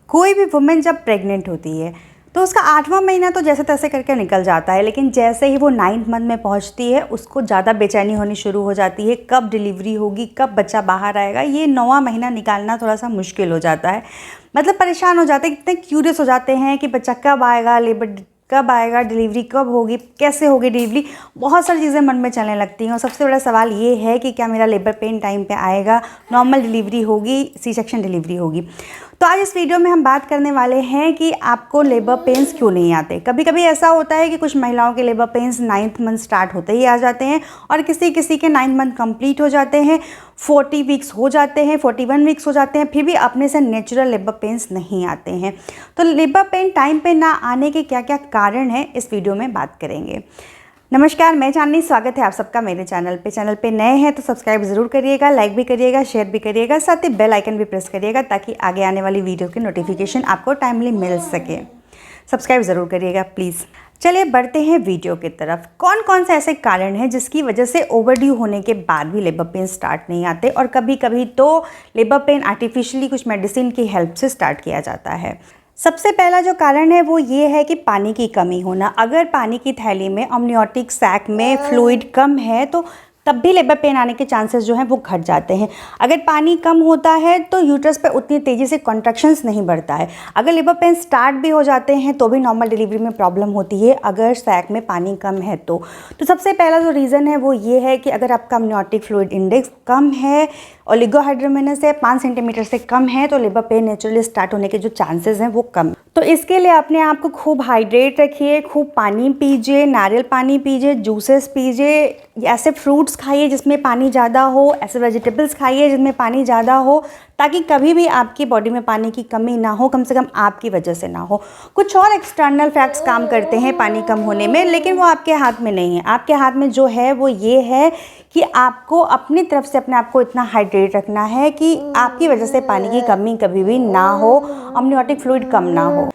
कोई भी वुमेन जब प्रेग्नेंट होती है तो उसका 8वां महीना तो जैसे तैसे करके निकल जाता है, लेकिन जैसे ही वो 9th मंथ में पहुंचती है उसको ज़्यादा बेचैनी होनी शुरू हो जाती है। कब डिलीवरी होगी, कब बच्चा बाहर आएगा, ये 9वां महीना निकालना थोड़ा सा मुश्किल हो जाता है। मतलब परेशान हो जाते हैं, इतने क्यूरियस हो जाते हैं कि बच्चा कब आएगा, लेबर कब आएगा, डिलीवरी कब होगी, कैसे होगी डिलीवरी, बहुत सारी चीज़ें मन में चलने लगती हैं। और सबसे बड़ा सवाल ये है कि क्या मेरा लेबर पेन टाइम पे आएगा, नॉर्मल डिलीवरी होगी, सी सेक्शन डिलीवरी होगी। तो आज इस वीडियो में हम बात करने वाले हैं कि आपको लेबर पेन्स क्यों नहीं आते। कभी कभी ऐसा होता है कि कुछ महिलाओं के labour pains 9th month start होते ही आ जाते हैं और किसी किसी के 9th मंथ कंप्लीट हो जाते हैं, 40 वीक्स हो जाते हैं, 41 वीक्स हो जाते हैं, फिर भी अपने से नेचुरल लेबर पेन्स नहीं आते हैं। तो लेबर पेन टाइम पे ना आने के क्या क्या कारण हैं, इस वीडियो में बात करेंगे। नमस्कार, मैं चांदनी, स्वागत है आप सबका मेरे चैनल पे नए हैं तो सब्सक्राइब ज़रूर करिएगा, लाइक भी करिएगा, शेयर भी करिएगा, साथ ही बेल आइकन भी प्रेस करिएगा ताकि आगे आने वाली वीडियो की नोटिफिकेशन आपको टाइमली मिल सके। सब्सक्राइब ज़रूर करिएगा प्लीज़। चलिए बढ़ते हैं वीडियो की तरफ। कौन कौन से ऐसे कारण हैं जिसकी वजह से ओवरड्यू होने के बाद भी लेबर पेन स्टार्ट नहीं आते, और कभी कभी तो लेबर पेन आर्टिफिशियली कुछ मेडिसिन की हेल्प से स्टार्ट किया जाता है। सबसे पहला जो कारण है वो ये है कि पानी की कमी होना। अगर पानी की थैली में, अमनियोटिक सैक में फ्लूइड कम है तो तब भी लेबर पेन आने के चांसेस जो हैं वो घट जाते हैं। अगर पानी कम होता है तो यूट्रस पे उतनी तेज़ी से कॉन्ट्रैक्शंस नहीं बढ़ता है। अगर लेबर पेन स्टार्ट भी हो जाते हैं तो भी नॉर्मल डिलीवरी में प्रॉब्लम होती है अगर सैक में पानी कम है तो सबसे पहला जो रीज़न है वो ये है कि अगर आपका अमनियोटिक फ्लूइड इंडेक्स कम है, ओलिगोहाइड्रोमेनस है, 5 सेंटीमीटर से कम है, तो लेबर पेन नेचुरली स्टार्ट होने के जो चांसेस हैं वो कम। तो इसके लिए अपने आप को खूब हाइड्रेट रखिए, खूब पानी पीजिए, नारियल पानी पीजिए, जूसेस पीजिए, ऐसे फ्रूट्स खाइए जिसमें पानी ज़्यादा हो, ऐसे वेजिटेबल्स खाइए जिसमें पानी ज़्यादा हो, ताकि कभी भी आपकी बॉडी में पानी की कमी ना हो, कम से कम आपकी वजह से ना हो। कुछ और एक्सटर्नल फैक्ट्स काम करते हैं पानी कम होने में, लेकिन वो आपके हाथ में नहीं है। आपके हाथ में जो है वो ये है कि आपको अपनी तरफ से अपने आप को इतना हाइड्रेट रखना है कि आपकी वजह से पानी की कमी कभी भी ना हो, अमनियोटिक फ्लूइड कम ना हो।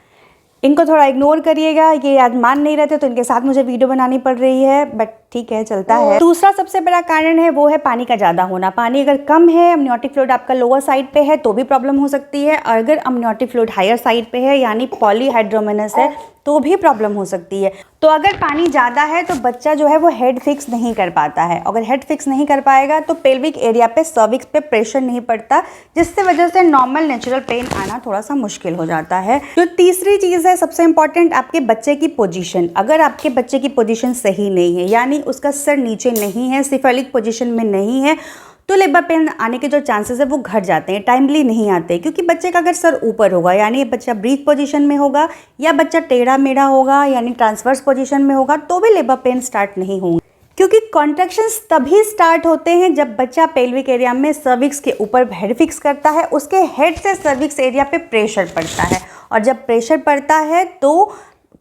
इनको थोड़ा इग्नोर करिएगा, ये आज मान नहीं रहते तो इनके साथ मुझे वीडियो बनानी पड़ रही है, बट ठीक है, चलता है। दूसरा सबसे बड़ा कारण है वो है पानी का ज़्यादा होना। पानी अगर कम है, अमनियोटिक फ्लूइड आपका लोअर साइड पे है तो भी प्रॉब्लम हो सकती है। अगर अमनियोटिक फ्लूइड हायर साइड पे है यानी पॉलीहाइड्रोमेनस है तो भी प्रॉब्लम हो सकती है। तो अगर पानी ज़्यादा है तो बच्चा जो है वो हेड फिक्स नहीं कर पाता है। अगर हेड फिक्स नहीं कर पाएगा तो पेल्विक एरिया पे, सर्विक्स पे प्रेशर नहीं पड़ता, जिससे वजह से नॉर्मल नेचुरल पेन आना थोड़ा सा मुश्किल हो जाता है। जो तीसरी चीज़ है सबसे इंपॉर्टेंट, आपके बच्चे की पोजीशन। अगर आपके बच्चे की पोजीशन सही नहीं है, यानी उसका सर नीचे नहीं है, सिफेलिक पोजीशन में नहीं है, तो लेबर पेन आने के जो चांसेस है वो घट जाते हैं, टाइमली नहीं आते। क्योंकि बच्चे का अगर सर ऊपर होगा यानी बच्चा ब्रीथ पोजीशन में होगा, या बच्चा टेढ़ा मेढ़ा होगा यानी ट्रांसवर्स पोजीशन में होगा, तो भी लेबर पेन स्टार्ट नहीं होंगे। क्योंकि कॉन्ट्रैक्शंस तभी स्टार्ट होते हैं जब बच्चा पेल्विक एरिया में सर्विक्स के ऊपर हेड फिक्स करता है, उसके हेड से सर्विक्स एरिया पे प्रेशर पड़ता है, और जब प्रेशर पड़ता है तो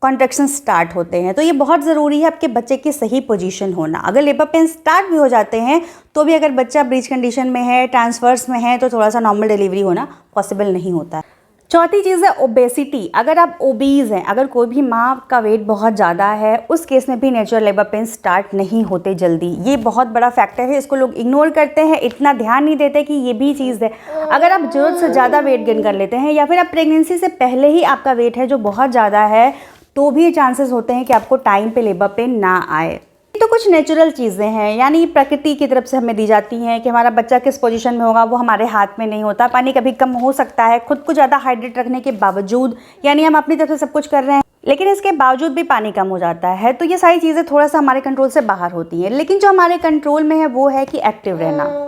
कॉन्ट्रैक्शन स्टार्ट होते हैं। तो ये बहुत ज़रूरी है आपके बच्चे की सही पोजीशन होना। अगर लेबर पेन स्टार्ट भी हो जाते हैं तो भी अगर बच्चा ब्रीच कंडीशन में है, ट्रांसवर्स में है, तो थोड़ा सा नॉर्मल डिलीवरी होना पॉसिबल नहीं होता है। चौथी चीज़ है ओबेसिटी। अगर आप ओबीज़ हैं, अगर कोई भी माँ का वेट बहुत ज़्यादा है, उस केस में भी नेचुरल लेबर पेन स्टार्ट नहीं होते जल्दी। ये बहुत बड़ा फैक्टर है, इसको लोग इग्नोर करते हैं, इतना ध्यान नहीं देते कि ये भी चीज़ है। अगर आप ज़रूरत से ज़्यादा वेट गेन कर लेते हैं, या फिर आप प्रेगनेंसी से पहले ही आपका वेट है जो बहुत ज़्यादा है, तो भी ये चांसेस होते हैं कि आपको टाइम पे लेबर पेन ना आए। तो कुछ नेचुरल चीज़ें हैं, यानी प्रकृति की तरफ से हमें दी जाती हैं कि हमारा बच्चा किस पोजीशन में होगा वो हमारे हाथ में नहीं होता। पानी कभी कम हो सकता है, खुद को ज़्यादा हाइड्रेट रखने के बावजूद, यानी हम अपनी तरफ से सब कुछ कर रहे हैं लेकिन इसके बावजूद भी पानी कम हो जाता है। तो ये सारी चीज़ें थोड़ा सा हमारे कंट्रोल से बाहर होती हैं। लेकिन जो हमारे कंट्रोल में है वो है कि एक्टिव रहना।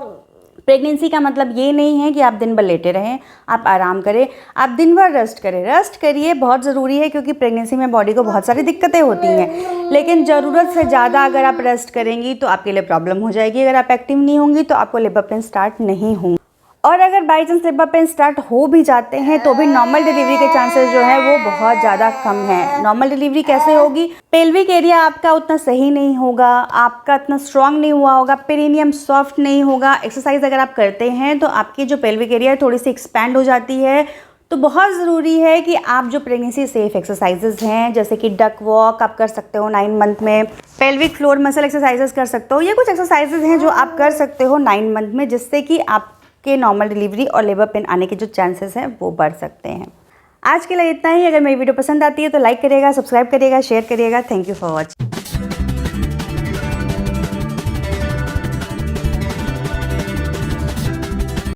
प्रेगनेंसी का मतलब ये नहीं है कि आप दिन भर लेटे रहें, आप आराम करें, आप दिन भर रेस्ट करें। रेस्ट करिए, बहुत ज़रूरी है, क्योंकि प्रेगनेंसी में बॉडी को बहुत सारी दिक्कतें होती हैं। लेकिन ज़रूरत से ज़्यादा अगर आप रेस्ट करेंगी तो आपके लिए प्रॉब्लम हो जाएगी। अगर आप एक्टिव नहीं होंगी तो आपको लेबर पेन स्टार्ट नहीं होंगे। और अगर by chance labour pain start हो भी जाते हैं तो भी नॉर्मल डिलीवरी के चांसेस जो है वो बहुत ज़्यादा कम है। नॉर्मल डिलीवरी कैसे होगी? पेल्विक एरिया आपका उतना सही नहीं होगा, आपका इतना स्ट्रांग नहीं हुआ होगा, पेरिनियम सॉफ्ट नहीं होगा। एक्सरसाइज अगर आप करते हैं तो आपकी जो पेल्विक एरिया थोड़ी सी एक्सपैंड हो जाती है। तो बहुत ज़रूरी है कि आप जो प्रेगनेंसी सेफ एक्सरसाइजेज हैं, जैसे कि डक वॉक आप कर सकते हो 9 मंथ में, पेल्विक फ्लोर मसल एक्सरसाइजेज कर सकते हो। ये कुछ एक्सरसाइजेज हैं जो आप कर सकते हो 9 मंथ में, जिससे कि आपके नॉर्मल डिलीवरी और लेबर पेन आने के जो चांसेस हैं वो बढ़ सकते हैं। आज के लिए इतना ही। अगर मेरी वीडियो पसंद आती है तो लाइक करिएगा, सब्सक्राइब करिएगा, शेयर करिएगा। Thank you for watching.